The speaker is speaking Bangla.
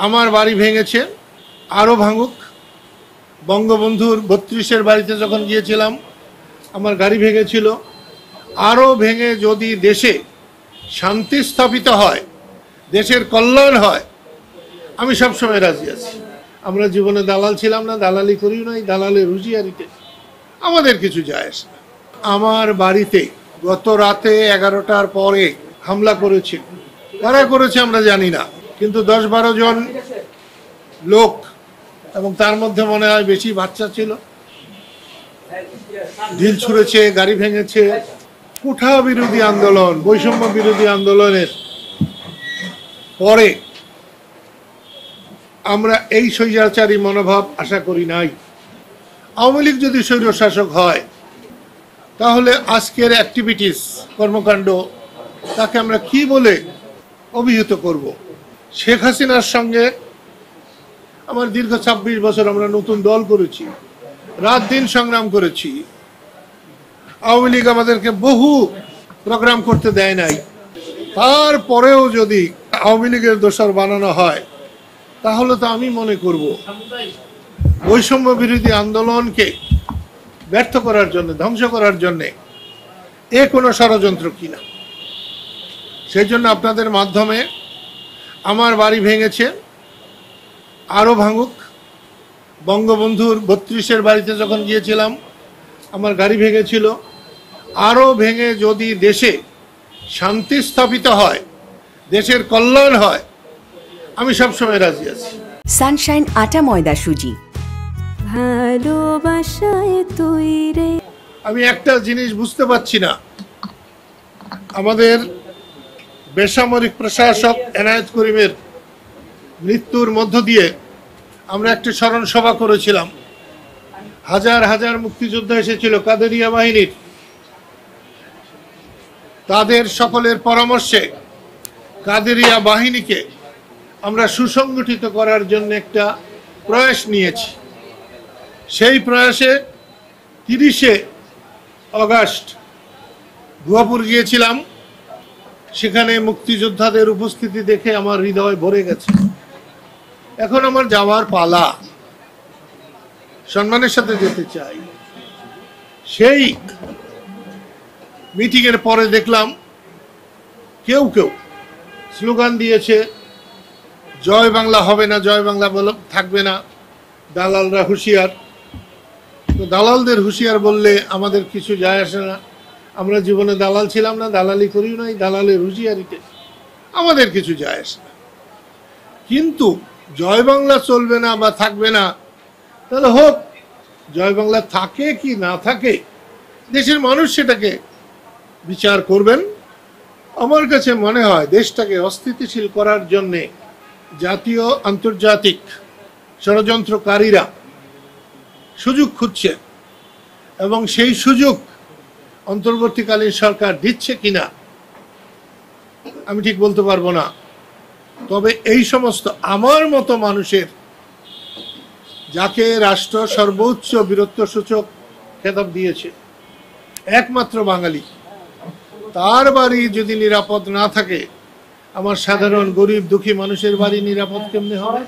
আমার বাড়ি ভেঙেছে, আরও ভাঙুক। বঙ্গবন্ধুর ৩২-এর বাড়িতে যখন গিয়েছিলাম আমার গাড়ি ভেঙেছিল, আরও ভেঙে যদি দেশে শান্তি স্থাপিত হয়, দেশের কল্যাণ হয়, আমি সবসময় রাজি আছি। আমরা জীবনে দালাল ছিলাম না, দালালি করিও নাই, দালালের হুঁশিয়ারিতে আমাদের কিছু যায় আসে না। আমার বাড়িতে গত রাতে 11টার পরে হামলা করেছে। কারা করেছে আমরা জানি না, কিন্তু 10-12 জন লোক, এবং তার মধ্যে মনে হয় বেশি বাচ্চা ছিল, ঢিল ছুঁড়েছে, গাড়ি ভেঙেছে। কোঠা বিরোধী আন্দোলন, বৈষম্য বিরোধী আন্দোলনের পরে আমরা এই স্বৈরাচারী মনোভাব আশা করি নাই। আওয়ামী লীগ যদি স্বৈরশাসক হয় তাহলে আজকের অ্যাক্টিভিটিস, কর্মকাণ্ড, তাকে আমরা কি বলে অভিহিত করব? শেখ হাসিনার সঙ্গে আমার দীর্ঘ 26 বছর আমরা নতুন দল করেছি, রাত দিন সংগ্রাম করেছি। আওয়ামী লীগ আমাদেরকে বহু প্রোগ্রাম করতে দেয় নাই। তারপরেও যদি আওয়ামী লীগের দোসর বানানো হয় তাহলে তো আমি মনে করব বৈষম্য বিরোধী আন্দোলনকে ব্যর্থ করার জন্য, ধ্বংস করার জন্য কোনো ষড়যন্ত্র কিনা। সেই জন্য আপনাদের মাধ্যমে আমার বাড়ি ভেঙেছে, আরও ভাঙুক। বঙ্গবন্ধুর ৩২-এর বাড়িতে যখন গিয়েছিলাম আমার গাড়ি ভেঙেছিল, আরও ভেঙে যদি দেশে শান্তি স্থাপিত হয়, দেশের কল্যাণ হয়, আমি সবসময় রাজি আছি। সানশাইন আটা ময়দা সুজি, ভালোবাসায় তৈরি। আমি একটা জিনিস বুঝতে পারছি না, আমাদের বেসামরিক প্রশাসক এনায়েত করিমের মৃত্যুর মধ্য দিয়ে আমরা একটি স্মরণ সভা করেছিলাম। হাজার হাজার মুক্তিযোদ্ধা এসেছিল কাদেরিয়া বাহিনীর। তাদের সকলের পরামর্শে কাদেরিয়া বাহিনীকে আমরা সুসংগঠিত করার জন্য একটা প্রয়াস নিয়েছি। সেই প্রয়াসে 30শে অগাস্ট গুয়াপুর গিয়েছিলাম। সেখানে মুক্তিযোদ্ধাদের উপস্থিতি দেখে আমার হৃদয় ভরে গেছে। এখন আমার যাওয়ার পালা, সম্মানের সাথে যেতে চাই। সেই মিটিংয়ের পরে দেখলাম কেউ কেউ স্লোগান দিয়েছে, জয় বাংলা হবে না, জয় বাংলা থাকবে না, দালালরা হুঁশিয়ার। তো দালালদের হুঁশিয়ার বললে আমাদের কিছু যায় আসে না। আমরা জীবনে দালাল ছিলাম না, দালালি করিও নাই, দালালের হুঁশিয়ারিতে আমাদের কিছু যায় আসে না। কিন্তু জয় বাংলা চলবে না বা থাকবে না, তাহলে হোক। জয় বাংলা থাকে কি না থাকে, দেশের মানুষ সেটাকে বিচার করবেন। আমার কাছে মনে হয় দেশটাকে অস্থিতিশীল করার জন্যে জাতীয় আন্তর্জাতিক ষড়যন্ত্রকারীরা সুযোগ খুঁজছে, এবং সেই সুযোগ অন্তর্বর্তীকালীন সরকার দিচ্ছে কিনা আমি ঠিক বলতে পারবো না। তবে এই সমস্ত আমার মতো মানুষের, যাকে রাষ্ট্র সর্বোচ্চ বীরত্বসূচক খেতাব দিয়েছে, একমাত্র বাঙালি, তার বাড়ি যদি নিরাপদ না থাকে, আমার সাধারণ গরিব দুঃখী মানুষের বাড়ি নিরাপদ কেমনে হবে?